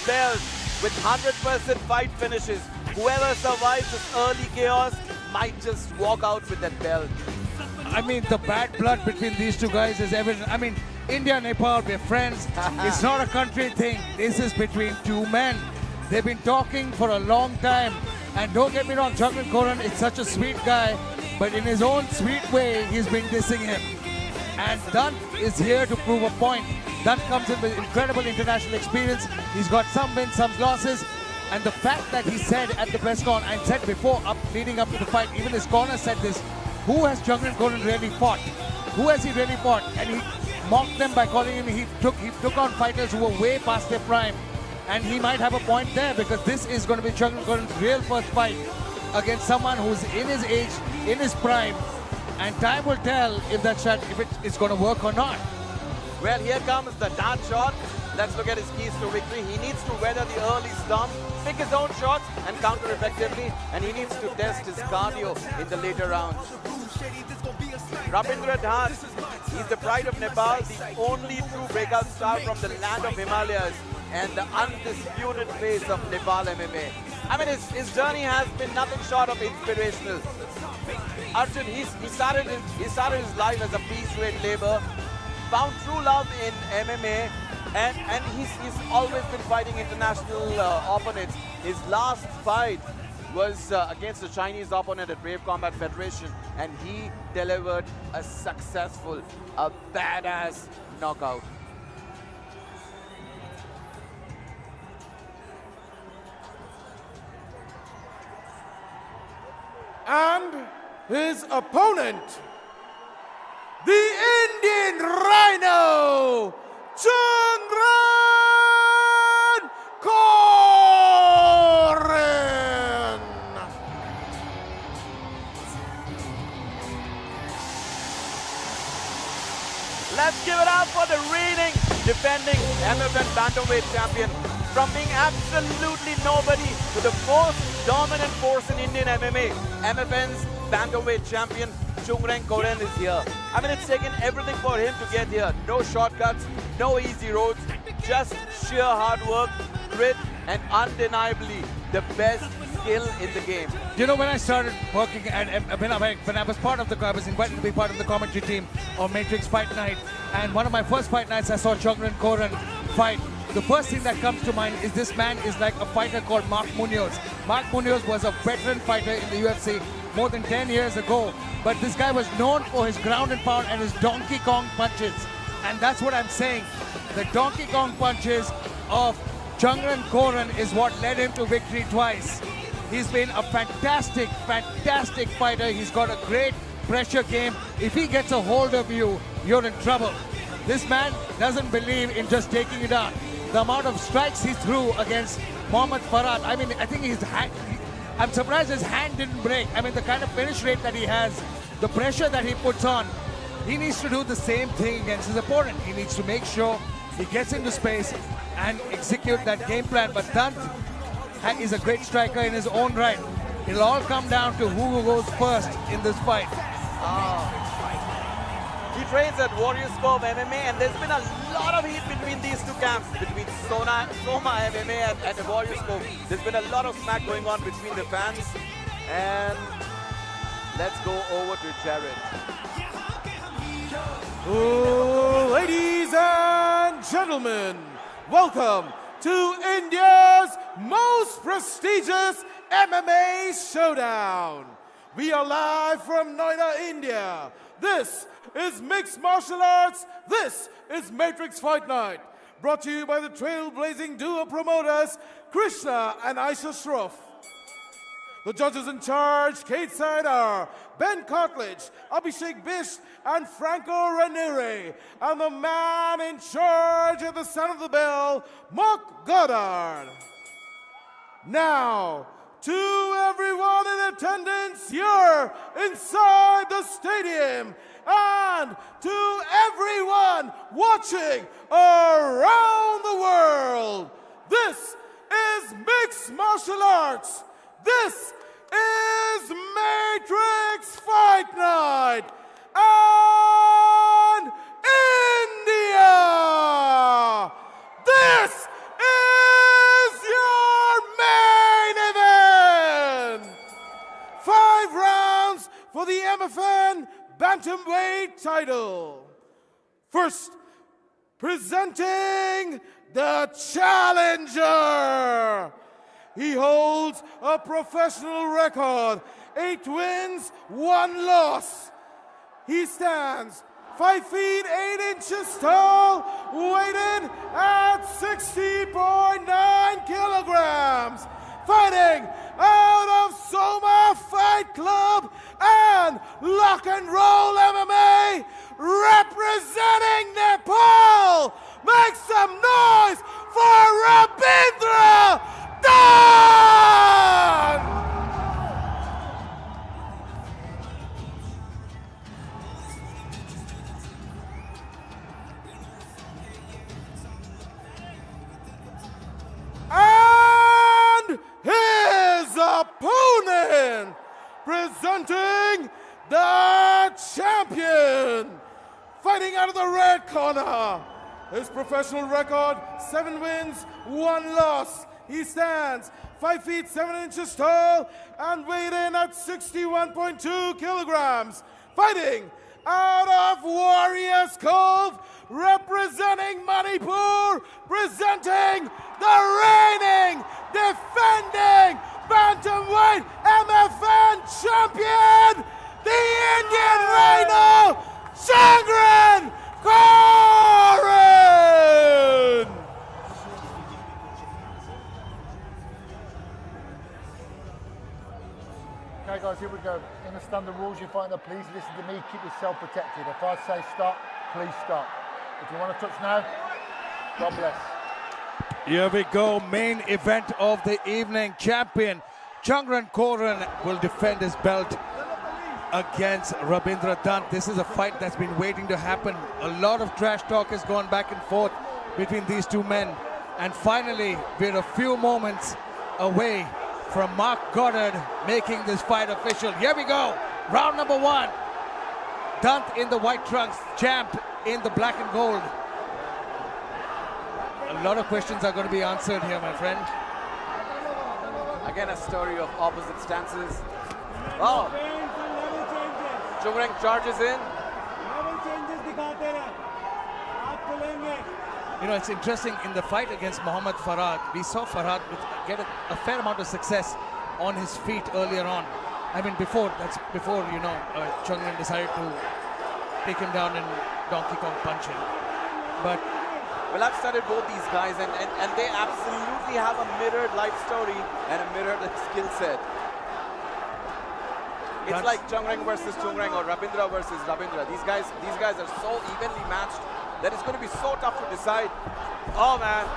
belt with 100% fight finishes. Whoever survives this early chaos might just walk out with that belt. I mean, the bad blood between these two guys is evident. I mean, India, Nepal, we're friends. It's not a country thing. This is between two men. They've been talking for a long time. And don't get me wrong, Jugnan Koran is such a sweet guy, but in his own sweet way, he's been dissing him. And Dunt is here to prove a point. Dunt comes in with incredible international experience. He's got some wins, some losses. And the fact that he said at the press con, and said before, leading up to the fight, even his corner said this, who has Jugnan Koran really fought? Who has he really fought? And he mocked them by calling him, he took on fighters who were way past their prime. And he might have a point there, because this is going to be Jugnan Koran's real first fight against someone who's in his age, in his prime. And time will tell if that shot, if it's going to work or not. Well, here comes the dart shot. Let's look at his keys to victory. He needs to weather the early storm, pick his own shots and counter effectively, and he needs to test his cardio in the later rounds. Rabindra Dhat, he's the pride of Nepal, the only true breakout star from the land of Himalayas and the undisputed face of Nepal MMA. I mean, his journey has been nothing short of inspirational. Arjun, he started his life as a piece-rate labor, found true love in MMA, and he's always been fighting international opponents. His last fight was against a Chinese opponent at Brave Combat Federation, and he delivered a successful, a badass knockout. And his opponent, the Indian Rhino, Jugnan Koran. Let's give it up for the reigning, defending MFN Bantamweight champion. From being absolutely nobody to the most dominant force in Indian MMA, MFN's Bantamweight champion, Jugnan Koran is here. I mean, it's taken everything for him to get here. No shortcuts, no easy roads, just sheer hard work, grit, and undeniably the best skill in the game. You know, when I started working at, when I was part of I was invited to be part of the commentary team on Matrix Fight Night, and one of my first fight nights I saw Jugnan Koran fight. The first thing that comes to mind is this man is like a fighter called Mark Munoz. Mark Munoz was a veteran fighter in the UFC more than 10 years ago, but this guy was known for his ground and pound and his Donkey Kong punches. And that's what I'm saying. The Donkey Kong punches of Jugnan Koran is what led him to victory twice. He's been a fantastic, fantastic fighter. He's got a great pressure game. If he gets a hold of you, you're in trouble. This man doesn't believe in just taking it out. The amount of strikes he threw against Mohammad Farad, I mean, I think his hand, I'm surprised his hand didn't break. I mean, the kind of finish rate that he has, the pressure that he puts on, he needs to do the same thing against his opponent. He needs to make sure he gets into space and execute that game plan. But Dunt is a great striker in his own right. It'll all come down to who goes first in this fight. He trains at Warrior School of MMA, and there's been a lot of heat between these two camps, between Soma MMA and the Warrior School. There's been a lot of smack going on between the fans. And let's go over to Jared. Ladies and gentlemen, welcome to India's most prestigious MMA showdown. We are live from Noida, India. This is Mixed Martial Arts. This is Matrix Fight Night. Brought to you by the trailblazing duo promoters, Krishna and Aisha Shroff. The judges in charge, Kate Side, are Ben Cartledge, Abhishek Bish, and Franco Raniere. And the man in charge at the sound of the bell, Mark Goddard. Now, to everyone in attendance here inside the stadium, and to everyone watching around the world, this is Mixed Martial Arts. This is Matrix Fight Night and India. This is MFN Bantamweight title. First, presenting the challenger. He holds a professional record, 8 wins, 1 loss. He stands 5 feet 8 inches tall, weighted at 60.9 kilograms. Fighting out of Soma Fight Club and Lock and Roll MMA, representing Nepal. Make some noise for Rabindra Dutt! And his opponent, presenting the champion, fighting out of the red corner. His professional record, 7 wins, 1 loss. He stands 5 feet 7 inches tall and weighed in at 61.2 kilograms. Fighting out of Warriors Cove, representing Manipur, presenting the reigning, defending Bantamweight MFN champion, the Indian Rhino, Chongren Koren! Okay guys, here we go. Understand the rules, you find that. Please listen to me, keep yourself protected. If I say stop, please stop. If you want to touch now, God bless. Here we go, main event of the evening. Champion Chongren Koren will defend his belt against Rabindra Dutt. This is a fight that's been waiting to happen. A lot of trash talk has gone back and forth between these two men. And finally, we're a few moments away from Mark Goddard making this fight official. Here we go, round number 1. Dutt in the white trunks, champ in the black and gold. A lot of questions are going to be answered here, my friend. Again, a story of opposite stances. Oh! Chongren charges in. You know, it's interesting, in the fight against Muhammad Farad, we saw Farad get a fair amount of success on his feet earlier on. I mean, before, you know, Chongren decided to take him down and Donkey Kong punch him. But well, I've studied both these guys, and they absolutely have a mirrored life story and a mirrored skill set. It's like Chongren versus Chongren or Rabindra versus Rabindra. These guys are so evenly matched that it's going to be so tough to decide. Oh man!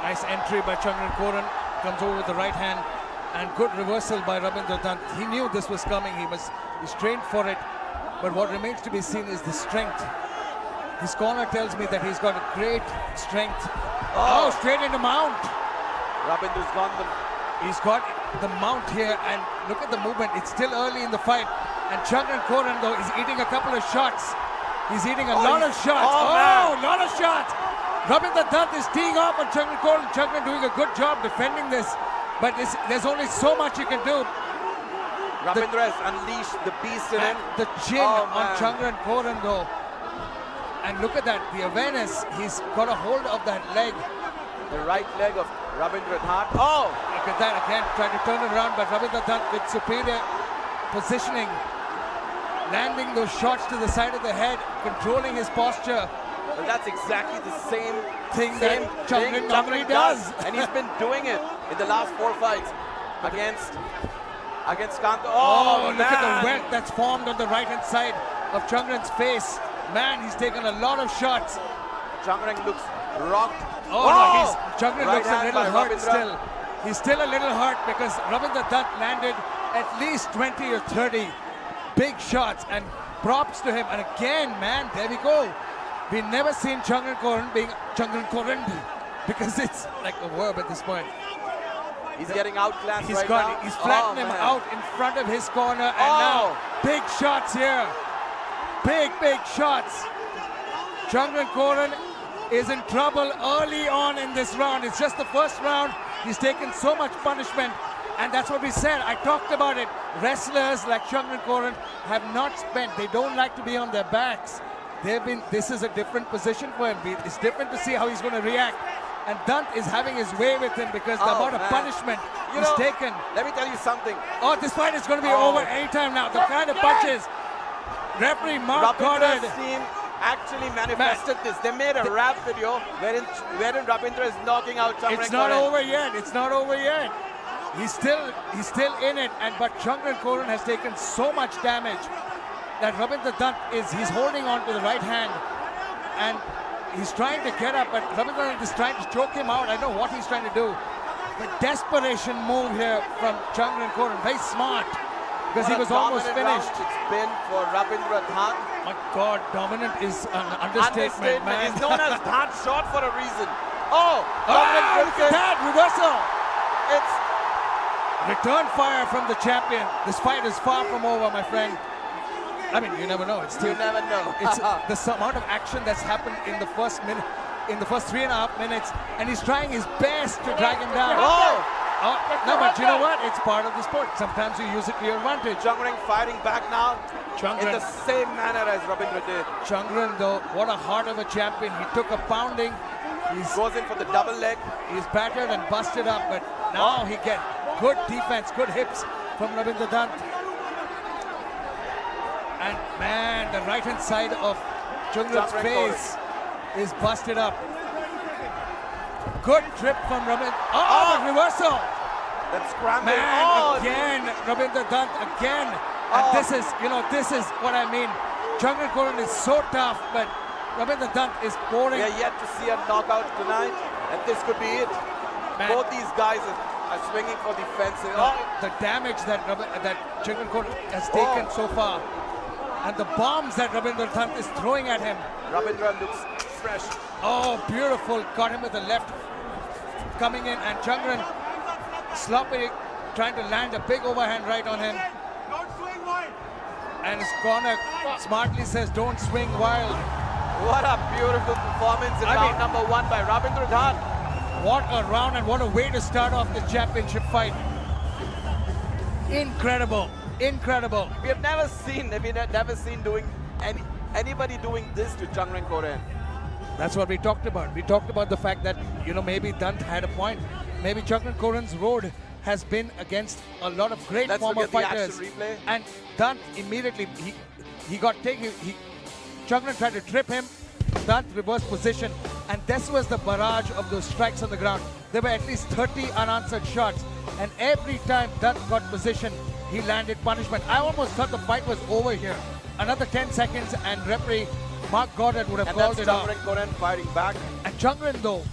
Nice entry by Chongren Koren, comes over with the right hand, and good reversal by Rabindra Dutt. He knew this was coming. He's trained for it, but what remains to be seen is the strength. His corner tells me that he's got a great strength. Oh, straight into mount. Rabindra's gone. He's got the mount here, and look at the movement. It's still early in the fight, and Chongren Koren though is eating a couple of shots. He's eating a lot of shots. Oh, a lot of shots. Rabindra Dutt is teeing off on Chongren Koren. Chongren doing a good job defending this, but there's only so much you can do. Rabindra has unleashed the beast in him. The chin on Chongren Koren though. And look at that, the awareness. He's got a hold of that leg. The right leg of Rabindra Dutt. Oh! Look at that again, trying to turn it around, but Rabindra Dutt with superior positioning, landing those shots to the side of the head, controlling his posture. Well, that's exactly the same thing that Chongren normally does. And he's been doing it in the last 4 fights against Kanto. Oh, look at the welt that's formed on the right-hand side of Chongren's face. Man, he's taken a lot of shots. Chongren looks rocked. Oh, no, Chongren right looks a little hurt Rabindra. still. He's still a little hurt because Rabindra Dutt landed at least 20 or 30 big shots, and props to him. And again, man, there we go. We've never seen Chongren Koren being Chongren Koren, because it's like a verb at this point. He's getting outclassed He's flattened him out in front of his corner, and now big shots here. Big shots. Chongren Koren is in trouble early on in this round. It's just the first round. He's taken so much punishment And that's what we said. I talked about it. Wrestlers like Chungran Koren have not spent. They don't like to be on their backs. This is a different position for him. It's different to see how he's going to react. And Dunt is having his way with him because the amount of punishment he's taken. Let me tell you something. Oh, this fight is going to be over anytime now. The kind of punches. Referee Mark Goddard. Rabindra's team actually manifested this. They made a rap video wherein Rabindra is knocking out Chungran Koren. It's not over yet. It's not over yet. He's still in it, but Chungran Koren has taken so much damage that Rabindra Dunt he's holding on to the right hand, and he's trying to get up, but Rabindra Dunt is trying to choke him out. I know what he's trying to do. The desperation move here from Chungran Koren, very smart, because he was almost finished. It's been for Rabindra Dunt. My God, dominant is an understatement, man. He's known as Dunt shot for a reason. Oh, look at that reversal! It's return fire from the champion. This fight is far from over, my friend. I mean, you never know. You never know. It's the amount of action that's happened in the first minute, in the first 3.5 minutes, and he's trying his best to drag him down. No, but you know what? It's part of the sport. Sometimes you use it to your advantage. Chungran fighting back now in the same manner as Rabindra did. Chungran, though, what a heart of a champion. He took a pounding. He goes in for the double leg. He's battered and busted up, but now he gets good defense, good hips from Rabindra Dunt. And man, the right hand side of Chungran's face is busted up. Good trip from Rabindra. The reversal. That's scrambling. Man, again, Rabindra Dunt again. And this is what I mean. Chungran Koren is so tough, but Rabindra Dunt is pouring. We are yet to see a knockout tonight, and this could be it. Man. Both these guys are swinging for the fences. The damage that Chungran Koren has taken so far, and the bombs that Rabindra Dunt is throwing at him. Rabindra looks fresh. Oh, beautiful. Caught him with the left coming in, and Chungran sloppy trying to land a big overhand right on him. And his corner smartly says, don't swing wild. What a beautiful performance in round number 1 by Rabindra Dunt. What a round and what a way to start off the championship fight. Incredible, incredible. We have never seen anybody doing this to Chungran Koren. That's what we talked about. We talked about the fact that, maybe Dunt had a point. Maybe Chungran Koren's road has been against a lot of great former fighters. And Dunt immediately, he got taken. Chungran tried to trip him. Dunt reversed position. And this was the barrage of those strikes on the ground. There were at least 30 unanswered shots. And every time Dunt got position, he landed punishment. I almost thought the fight was over here. Another 10 seconds and referee Mark Goddard would have called it off. And Chungran Koren fighting back. And Chungran, though,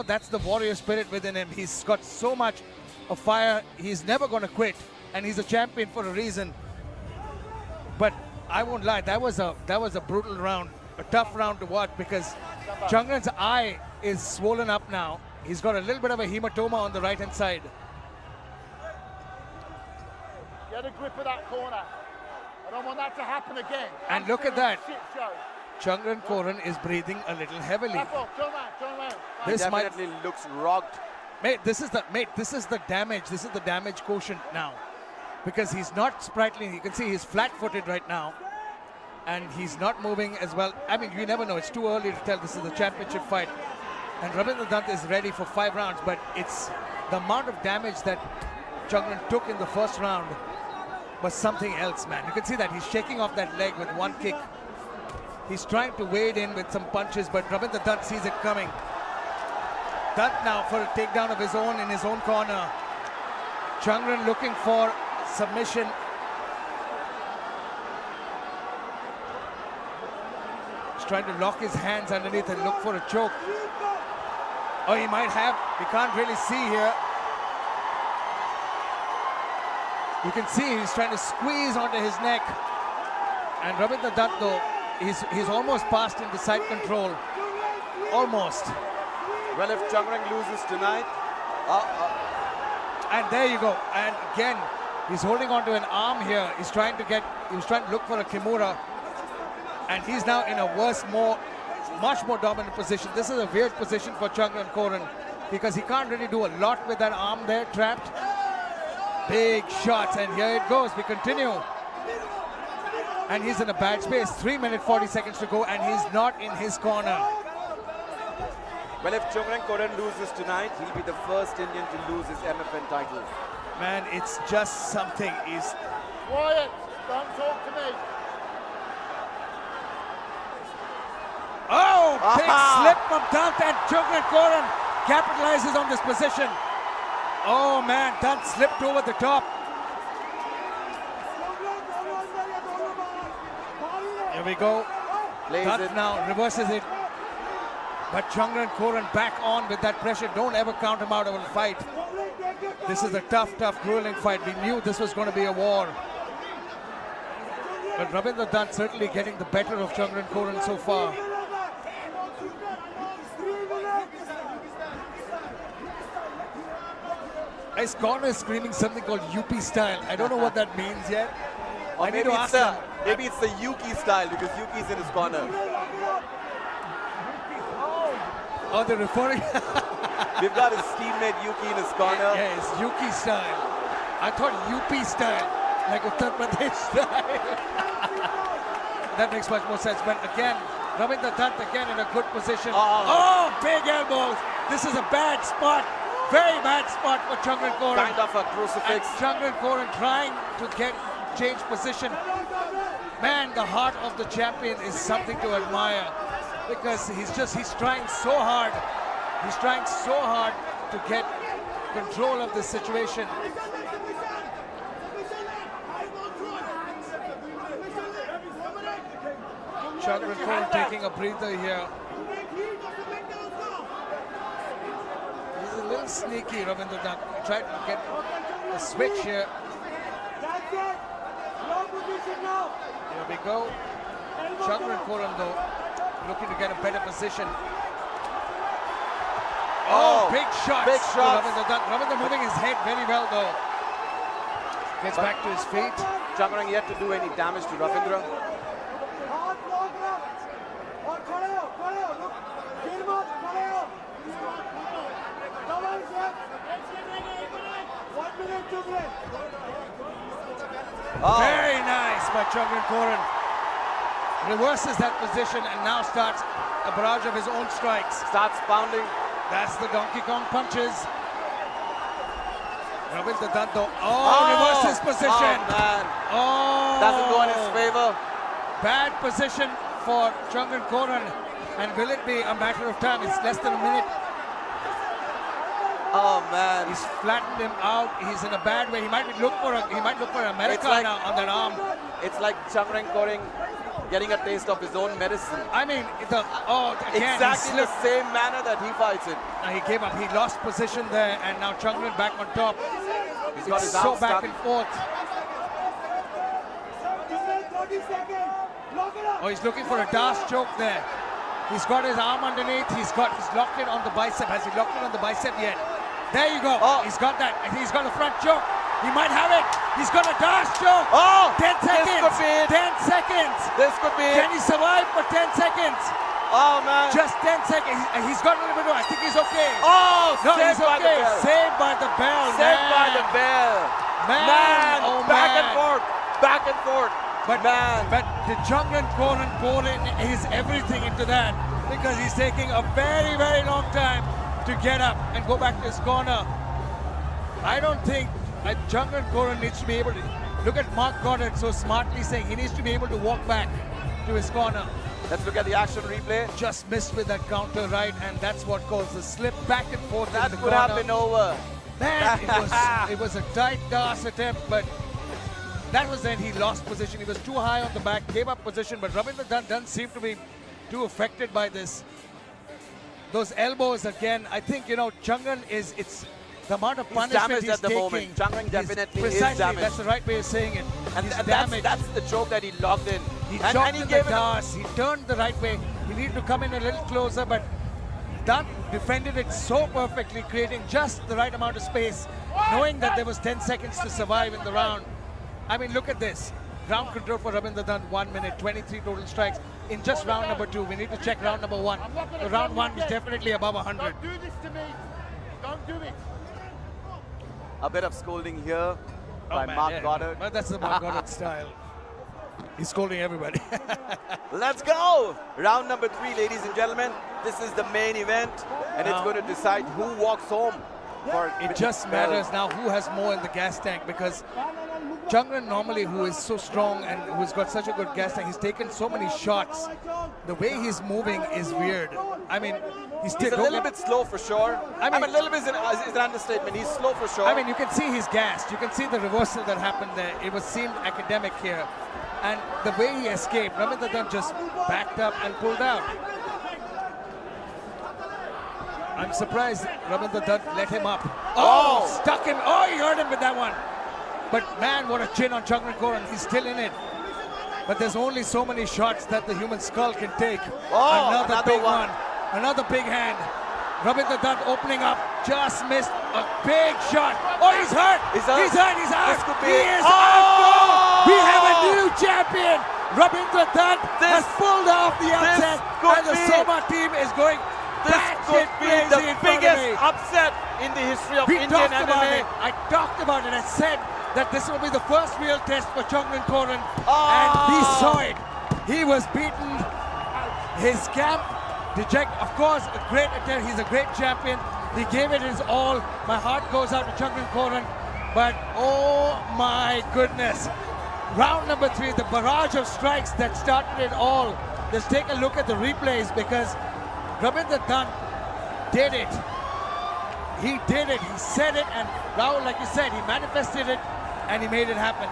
that's the warrior spirit within him. He's got so much of fire. He's never going to quit. And he's a champion for a reason. But I won't lie, that was a brutal round, a tough round to watch, because Chungran's eye is swollen up now. He's got a little bit of a hematoma on the right-hand side. Get a grip of that corner. I don't want that to happen again. And look at that. Chungran Koren is breathing a little heavily. Turn around. This definitely looks rocked. Mate, this is the damage. This is the damage quotient now. Because he's not sprightly. You can see he's flat-footed right now. And he's not moving as well. I mean, you never know. It's too early to tell. This is the championship fight. And Rabindra Dunt is ready for 5 rounds. But it's the amount of damage that Chungran took in the first round was something else, man. You can see that he's shaking off that leg with one kick. He's trying to wade in with some punches, but Rabindra Dunt sees it coming. Dunt now for a takedown of his own in his own corner. Chungran looking for submission. He's trying to lock his hands underneath and look for a choke. Oh, he might have. We can't really see here. You can see he's trying to squeeze onto his neck. And Rabindra Dunt, though, he's almost passed into side control. Almost. Well, if Chungran loses tonight... And there you go. And again, he's holding onto an arm here. He was trying to look for a Kimura. And he's now in a much more dominant position. This is a weird position for Chungran Koren, because he can't really do a lot with that arm there trapped. Big shots, and here it goes. We continue. And he's in a bad space. 3 minutes 40 seconds to go, and he's not in his corner. Well, if Chungren Koren loses tonight, he'll be the first Indian to lose his MFN title. Man, it's just something. He's Quiet. Don't talk to me. oh, big Aha! slip from Dant, and Chungren Koren capitalizes on this position. Oh man, Dant slipped over the top. Here we go. Plays Dant it. now reverses it. But Chungren Koren back on with that pressure. Don't ever count him out of a fight. This is a tough, grueling fight. We knew this was going to be a war. But Ravindra Dant certainly getting the better of Chungren Koren so far. His corner is screaming something called UP style. I don't know what that means yet. Or I need maybe to it's, ask him. maybe it's the Yuki style because Yuki's in his corner. Oh, they're referring. We've got his teammate Yuki in his corner. Yeah, it's Yuki style. I thought UP style, like Uttar Pradesh style. That makes much more sense. But again, Ravindra Dant again in a good position. Oh, big elbows. This is a bad spot. Very bad spot for Chungren Koren. Kind of a crucifix. And Chungren Koren trying to change position. Man, the heart of the champion is something to admire because he's trying so hard. He's trying so hard to get control of the situation. Chungren Koren taking a breather here. He's a little sneaky, Ravindra Dant. Tried to get a switch here. Here we go. Chungren Koren though, looking to get a better position. Oh, big shots. Big to shots. Ravindra Dant. Ravindra moving his head very well though. Gets back to his feet. Chungren yet to do any damage to Ravindra. Oh. Very nice by Chungren Koren. Reverses that position and now starts a barrage of his own strikes. Starts pounding. That's the Donkey Kong punches. Ravindra Dant though. Oh, reverses position. Oh, man. Oh. Doesn't go in his favor. Bad position for Chungren Koren. And will it be a matter of time? It's less than a minute. Oh, man. He's flattened him out. He's in a bad way. He might look for America like- now on that arm. It's like Chungren Koren getting a taste of his own medicine. I mean, again, Exactly he the slipped. same manner that he fights in. He gave up. He lost position there, and now Chungren back on top. He's got It's his so arms back stuck. and forth. Oh, he's looking for a Darce choke there. He's got his arm underneath. He's locked it on the bicep. Has he locked it on the bicep yet? There you go. Oh. He's got that. He's got a front choke. He might have it. He's got a Darce choke. Oh, 10 this seconds. could be it. 10 seconds. This could be Can it. he survive for 10 seconds? Oh, man. Just 10 seconds. He's got a little bit of. I think he's okay. Oh, No, saved he's by the okay. bell. Saved by the bell. Saved by man. the bell. Man, oh back man. and forth. Back and forth. But man. but the Chungren Koren poured in his everything into that because he's taking a very, very long time to get up and go back to his corner. I don't think Chungren Koren needs to be able to look at Mark Goddard so smartly saying he needs to be able to walk back to his corner. Let's look at the action replay. Just missed with that counter right, and that's what caused the slip back and forth That in the could corner. have been over. Man, it was a tight Darce attempt, but that was then he lost position. He was too high on the back, gave up position, but Ravindra Dant doesn't seem to be too affected by this. Those elbows again, I think, Chungren it's the amount of He's punishment damaged he's at the taking. moment. Chungren He's- definitely is precisely, damaged. that's the right way of saying it. And He's that's damaged. the choke that he locked in. He and chopped he in gave the it. Darce. He turned the right way. He needed to come in a little closer, but Dant defended it so perfectly, creating just the right amount of space, knowing that there was 10 seconds to survive in the round. I mean, look at this. Ground control for Ravindra Dant, 1 minute, 23 total strikes in just round number 2. We need to check round number 1. The round 1 was definitely above 100. Don't do this to me. Don't do it. A bit of scolding here. by Mark yeah. Goddard. Well, that's the Mark Goddard style. He's scolding everybody. Let's go! Round number 3, ladies and gentlemen. This is the main event, and it's Now- going to decide who walks home. It just matters now who has more in the gas tank, because Jungran normally, who is so strong and who's got such a good gas tank, he's taken so many shots. The way he's moving is weird. I mean, He's a little bit slow for sure. I mean, a little bit is an understatement. He's slow for sure. I mean, you can see he's gassed. You can see the reversal that happened there. It was seemed academic here. And the way he escaped, Ravindra Dutt just backed up and pulled out. I'm surprised Ravindra Dutt let him up. Oh, stuck him. Oh, he hurt him with that one. But man, what a chin on Jungran Koren. He's still in it. But there's only so many shots that the human skull can take. Oh, another big one. Another big hand. Ravindra Dutt opening up. Just missed a big shot. Oh, he's hurt. He's hurt. He's hurt. He's out. This could be He it. is out. No. We have a new champion. Ravindra Dutt has pulled off the upset. And the Soma team is going This could batshit be crazy the in front of biggest me. upset in the history of We Indian talked about MMA. it. I talked about it. I said that this will be the first real test for Jungran Koren, and he saw it. He was beaten. His camp, of course, a great attempt. He's a great champion. He gave it his all. My heart goes out to Jungran Koren, but oh my goodness. Round number 3, the barrage of strikes that started it all. Let's take a look at the replays, because Ravindra Dutt did it. He did it. He said it, and Rahul, like you said, he manifested it, and he made it happen.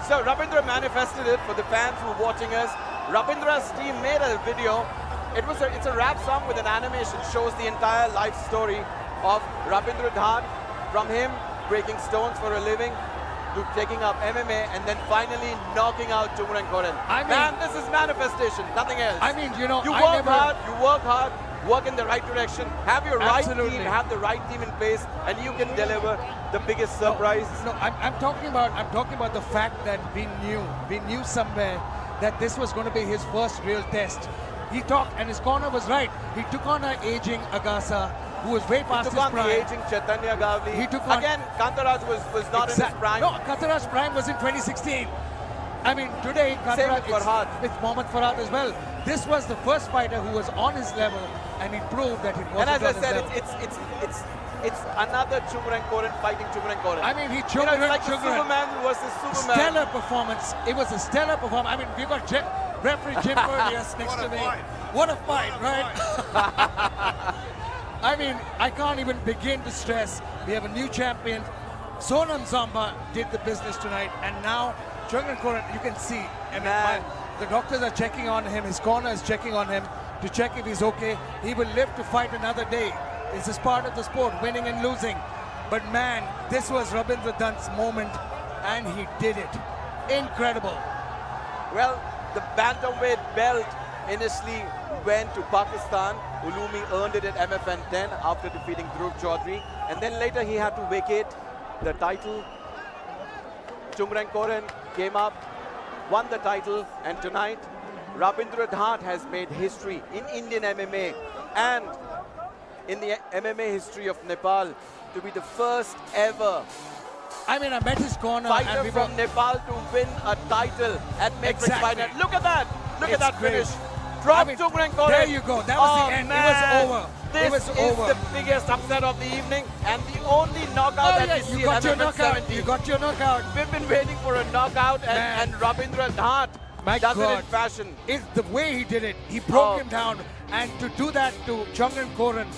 So Ravindra manifested it for the fans who are watching us. Ravindra's team made a video. It's a rap song with an animation, shows the entire life story of Ravindra Dutt, from him breaking stones for a living to taking up MMA and then finally knocking out Jungran Koren. I mean- Man, this is manifestation, nothing else. I mean, you know, you I work never- hard, work in the right direction, have your Absolutely. right team, have the right team in place, and you can deliver the biggest surprise. No, I'm talking about the fact that we knew somewhere that this was going to be his first real test. He talked, and his corner was right. He took on an aging Agasa, who was way past Took his on prime. the aging Chaitanya Gavli. He took on- Again, Kantaraj was not in his prime. No, Kantaraj's prime was in 2016. I mean, today Same Kantaraj with Farhad. with Mohammad Farhad as well. This was the first fighter who was on his level, and he proved that it wasn't And as on I his said, level. it's another Jungran Koren fighting Jungran Koren. I mean, he you know, it's like the Jungran. Superman versus Superman. Stellar performance. It was a stellar performance. I mean, we got referee Jim Perdius next to me. What a fight, right? I mean, I can't even begin to stress. We have a new champion. Sonam Zamba did the business tonight, and now Jungran Koren, you can see. I mean, Man. the doctors are checking on him. His corner is checking on him to check if he's okay. He will live to fight another day. This is part of the sport, winning and losing. But man, this was Ravindra Dutt's moment, and he did it. Incredible. Well, the bantamweight belt initially went to Pakistan. Ulumi earned it at MFN 10 after defeating Dhruv Chaudhary. And then later he had to vacate the title. Jungran Koren came up, won the title, and tonight Ravindra Dutt has made history in Indian MMA and in the MMA history of Nepal to be the first ever I mean, I met his corner, fighter and we from were Nepal to win a title at Matrix Exactly. Fight Night. Look at that! Look at It's that great. finish. Drop I mean, Jungran Koren. there you go. That was the end. It was Man. over. This It was is over. the biggest upset of the evening and the only knockout Oh, that yes, we you see got in your MFN knockout. 17. You got your knockout. We've been waiting for a knockout, Man. and Ravindra Dutt My does it God. in fashion. It's the way he did it. He broke Oh. him down, and to do that to Jungran Koren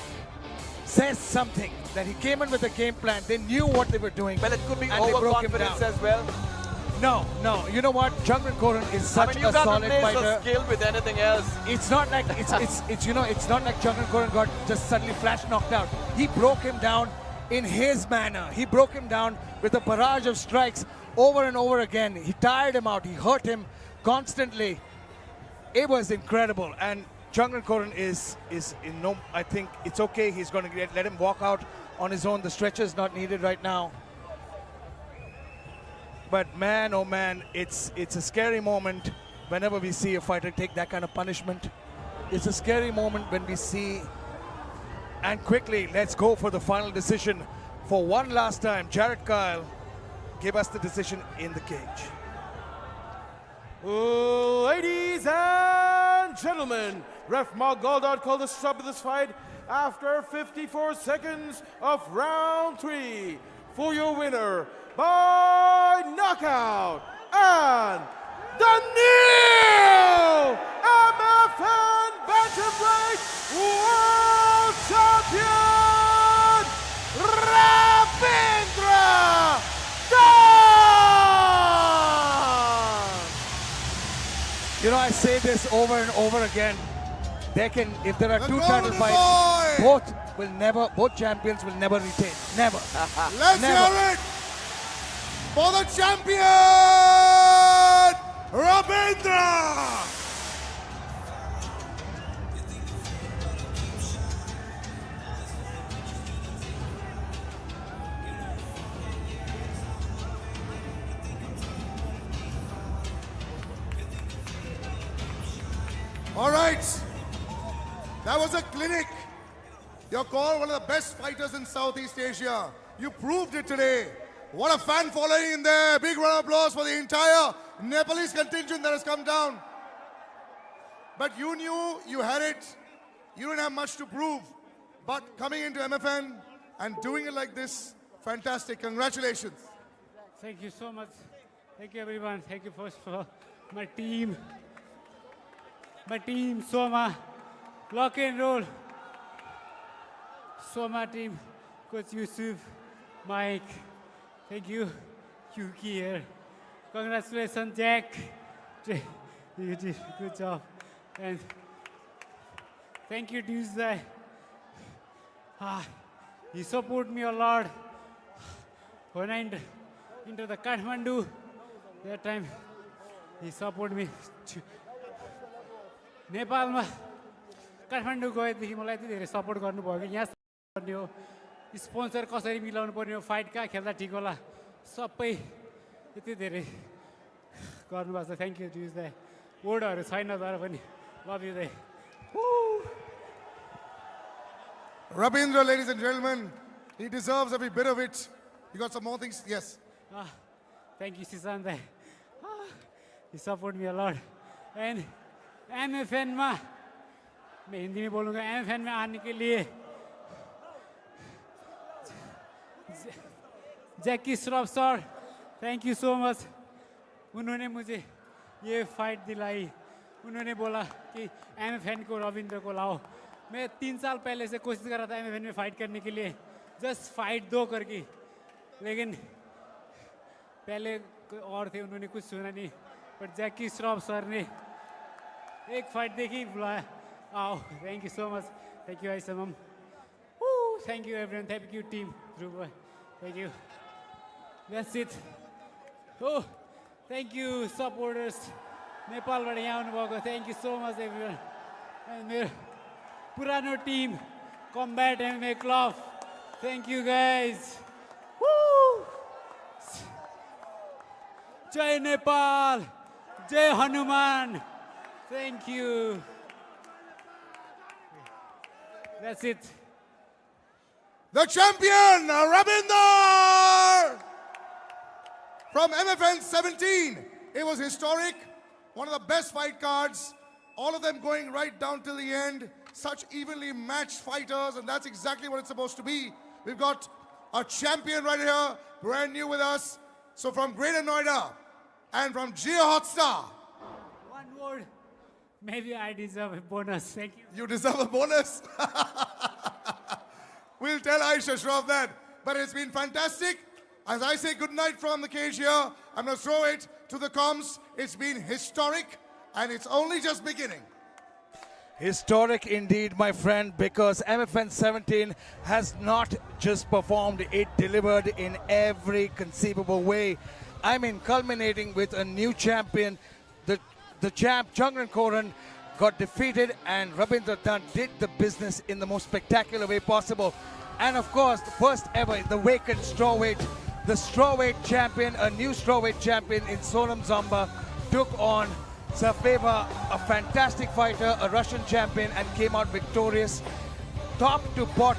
says something. That he came in with a game plan. They knew what they were doing. Well, it could be and they broke him overconfidence down. as well. No. You know what? Jungran Koren is I such mean, you a can't solid replace fighter. a skill with anything else. It's not like it's you know, it's not like Jungran Koren got just suddenly flash knocked out. He broke him down in his manner. He broke him down with a barrage of strikes over and over again. He tired him out. He hurt him constantly. It was incredible. And Jungran Koren is in no. I think it's okay. He's going to let him walk out on his own. The stretcher is not needed right now. But man, oh man, it's a scary moment whenever we see a fighter take that kind of punishment. It's a scary moment when we see. And quickly, let's go for the final decision for one last time. Jared Kyle give us the decision in the cage. Ladies and gentlemen, Ref Mark Goldard called the stop of this fight after 54 seconds of round 3 for your winner by knockout and the new MFN Bantamweight World Champion, Ravindra Khan! You know, I say this over and over again. They can, if there are The two title golden fights, boy! both champions will never retain. Never. Let's Never. hear it for the champion, Ravindra! All right, that was a clinic. You're called one of the best fighters in Southeast Asia. You proved it today. What a fan following in there. Big round of applause for the entire Nepalese contingent that has come down. But you knew you had it. You didn't have much to prove. But coming into MFN and doing it like this, fantastic. Congratulations. Thank you so much. Thank you, everyone. Thank you first for my team. My team, Soma, Lock and Roll. Soma team, Coach Yusuf, Mike. Thank you, Yuki here. Congratulations, Jack. You did a good job. And thank you, Tuesday. He supported me a lot. When I into the Kathmandu, that time he supported me. नेपालमा काठमाडौँ गएदेखि मलाई यति धेरै support गर्नुभयो कि यहाँ गर्ने हो sponsor कसरी मिलाउनु पर्ने हो फाइट कहाँ खेल्दा ठिक होला सबै यति धेरै गर्नुभएको छ थ्याङ्क यू ट्युजडे वर्डहरू छैन तर पनि लभ यु दे Ravindra, ladies and gentlemen, he deserves every bit of it. You got some more things? Yes. Thank you, Sisan Dai. He supported me a lot. And MFN में मैं हिंदी में बोलूँगा MFN में आने के लिए Jackie Shroff sir thank you so much उन्होंने मुझे ये फाइट दिलाई उन्होंने बोला कि MFN को रविंद्र को लाओ मैं 3 साल पहले से कोशिश कर रहा था MFN में फाइट करने के लिए जस्ट फाइट दो करके लेकिन पहले कोई और थे उन्होंने कुछ सुना नहीं पर जैकी श्रॉफ सर ने एक फाइट देखी बुलाया आओ thank you so much thank you आइसमम thank you everyone thank you team Dhruv thank you that's it oh thank you supporters नेपालबाट यहाँ आउनुभएको thank you so much everyone and मेरो पुरानो team combat MMA club thank you guys जय नेपाल जय Hanuman thank you that's it The champion, Ravindra! From MFN 17. It was historic. One of the best fight cards. All of them going right down till the end. Such evenly matched fighters, and that's exactly what it's supposed to be. We've got a champion right here, brand new with us. So from Greater Noida and from Jio Hotstar. one word maybe I deserve a bonus thank you You deserve a bonus. We'll tell Aisha Shroff that. But it's been fantastic. As I say goodnight from the cage here, I'm going to throw it to the comms. It's been historic, and it's only just beginning. Historic indeed, my friend, because MFN 17 has not just performed, it delivered in every conceivable way. I mean, culminating with a new champion. The champ, Jungran Koran, got defeated, and Ravindra Khan did the business in the most spectacular way possible. And of course, the first ever, the vacant strawweight, the strawweight champion, a new strawweight champion in Sonam Zamba, took on Safeva, a fantastic fighter, a Russian champion, and came out victorious, top to bottom.